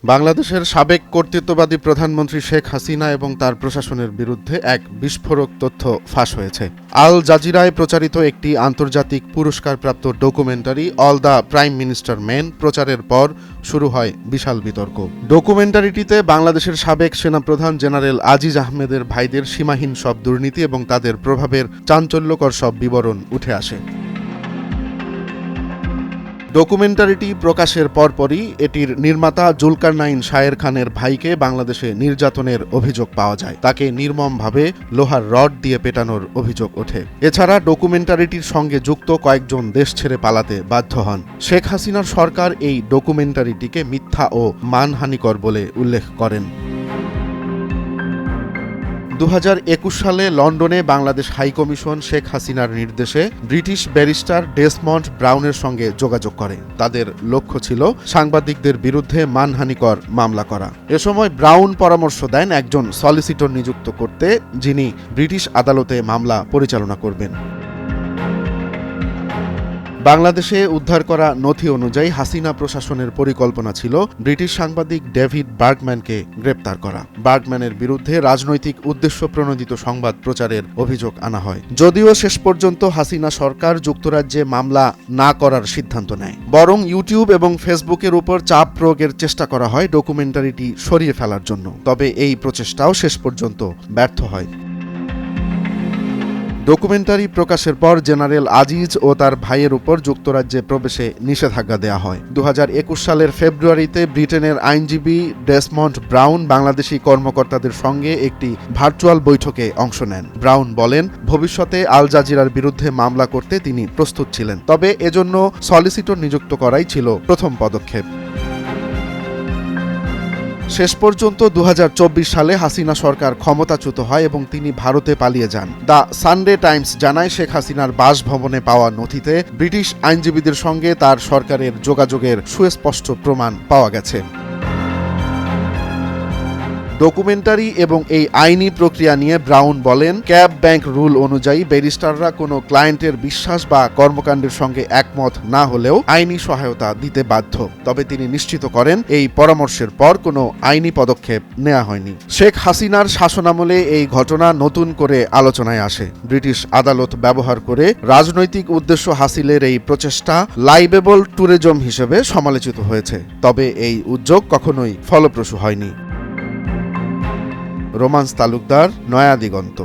বাংলাদেশের সাবেক কর্তৃত্ববাদী প্রধানমন্ত্রী শেখ হাসিনা এবং তার প্রশাসনের বিরুদ্ধে এক বিস্ফোরক তথ্য ফাঁস হয়েছে। আল জাজিরায় প্রচারিত একটি আন্তর্জাতিক পুরস্কারপ্রাপ্ত documentary all the prime minister men প্রচারের পর শুরু হয় বিশাল বিতর্ক। ডকুমেন্টারিটিতে বাংলাদেশের সাবেক সেনাপ্রধান জেনারেল আজিজ আহমেদের ভাইদের সীমাহীন সব দুর্নীতি এবং তাদের প্রভাবের চাঞ্চল্যকর সব বিবরণ উঠে আসে। ডকুমেন্টারিটি প্রকাশের পরপরই এটির নির্মাতা জুলকারনাইন শায়ের খানের ভাইকে বাংলাদেশে নির্যাতনের অভিযোগ পাওয়া যায়। তাকে নির্মমভাবে লোহার রড দিয়ে পেটানোর অভিযোগ ওঠে। এছাড়া ডকুমেন্টারিটির সঙ্গে যুক্ত কয়েকজন দেশ ছেড়ে পালাতে বাধ্য হন। শেখ হাসিনার সরকার এই ডকুমেন্টারিটিকে মিথ্যা ও মানহানিকর বলে উল্লেখ করেন। 2021 সালে লন্ডনে বাংলাদেশ হাইকমিশন শেখ হাসিনার নির্দেশে ব্রিটিশ ব্যারিস্টার ডেসমন্ড ব্রাউনের সঙ্গে যোগাযোগ করে। তাদের লক্ষ্য ছিল সাংবাদিকদের বিরুদ্ধে মানহানিকর মামলা করা। এ সময় ব্রাউন পরামর্শ দেন একজন সলিসিটর নিযুক্ত করতে, যিনি ব্রিটিশ আদালতে মামলা পরিচালনা করবেন। বাংলাদেশে উদ্ধার করা নথি অনুযায়ী হাসিনা প্রশাসনের পরিকল্পনা ছিল ব্রিটিশ সাংবাদিক ডেভিড বার্গম্যানকে গ্রেপ্তার করা। বার্গম্যানের বিরুদ্ধে রাজনৈতিক উদ্দেশ্য প্রণোদিত সংবাদ প্রচারের অভিযোগ আনা হয়। যদিও শেষ পর্যন্ত হাসিনা সরকার যুক্তরাজ্যে মামলা না করার সিদ্ধান্ত নেয়, বরং ইউটিউব এবং ফেসবুকের উপর চাপ প্রয়োগের চেষ্টা করা হয় ডকুমেন্টারিটি সরিয়ে ফেলার জন্য। তবে এই প্রচেষ্টাও শেষ পর্যন্ত ব্যর্থ হয়। ডকুমেন্টারি প্রকাশের পর জেনারেল আজিজ ও তার ভাইয়ের উপর যুক্তরাজ্যে প্রবেশে নিষেধাজ্ঞা দেওয়া হয়। 2021 সালের ফেব্রুয়ারিতে ব্রিটেনের আইনজীবী ডেসমন্ড ব্রাউন বাংলাদেশি কর্মকর্তাদের সঙ্গে একটি ভার্চুয়াল বৈঠকে অংশ নেন। ব্রাউন বলেন, ভবিষ্যতে আল জাজিরার বিরুদ্ধে মামলা করতে তিনি প্রস্তুত ছিলেন, তবে এজন্য সলিসিটর নিযুক্ত করাই ছিল প্রথম পদক্ষেপ। শেষ পর্যন্ত 2024 সালে হাসিনা সরকার ক্ষমতাচ্যুত হয় এবং তিনি ভারতে পালিয়ে যান। দ্য সানডে টাইমস জানায়, শেখ হাসিনার বাসভবনে পাওয়া নথিতে ব্রিটিশ আইনজীবীদের সঙ্গে তার সরকারের যোগাযোগের সুস্পষ্ট প্রমাণ পাওয়া গেছে। ডকুমেন্টারি এবং এই আইনি প্রক্রিয়া নিয়ে ব্রাউন বলেন, ক্যাব ব্যাংক রুল অনুযায়ী ব্যারিস্টাররা কোনো ক্লায়েন্টের বিশ্বাস বা কর্মকাণ্ডের সঙ্গে একমত না হলেও আইনি সহায়তা দিতে বাধ্য। তবে তিনি নিশ্চিত করেন, এই পরামর্শের পর কোনো আইনি পদক্ষেপ নেওয়া হয়নি। শেখ হাসিনার শাসনামলে এই ঘটনা নতুন করে আলোচনায় আসে। ব্রিটিশ আদালত ব্যবহার করে রাজনৈতিক উদ্দেশ্য হাসিলের এই প্রচেষ্টা লাইবেবল ট্যুরিজম হিসেবে সমালোচিত হয়েছে। তবে এই উদ্যোগ কখনোই ফলপ্রসূ হয়নি। রোমান্স তালুকদার, নয়া দিগন্ত।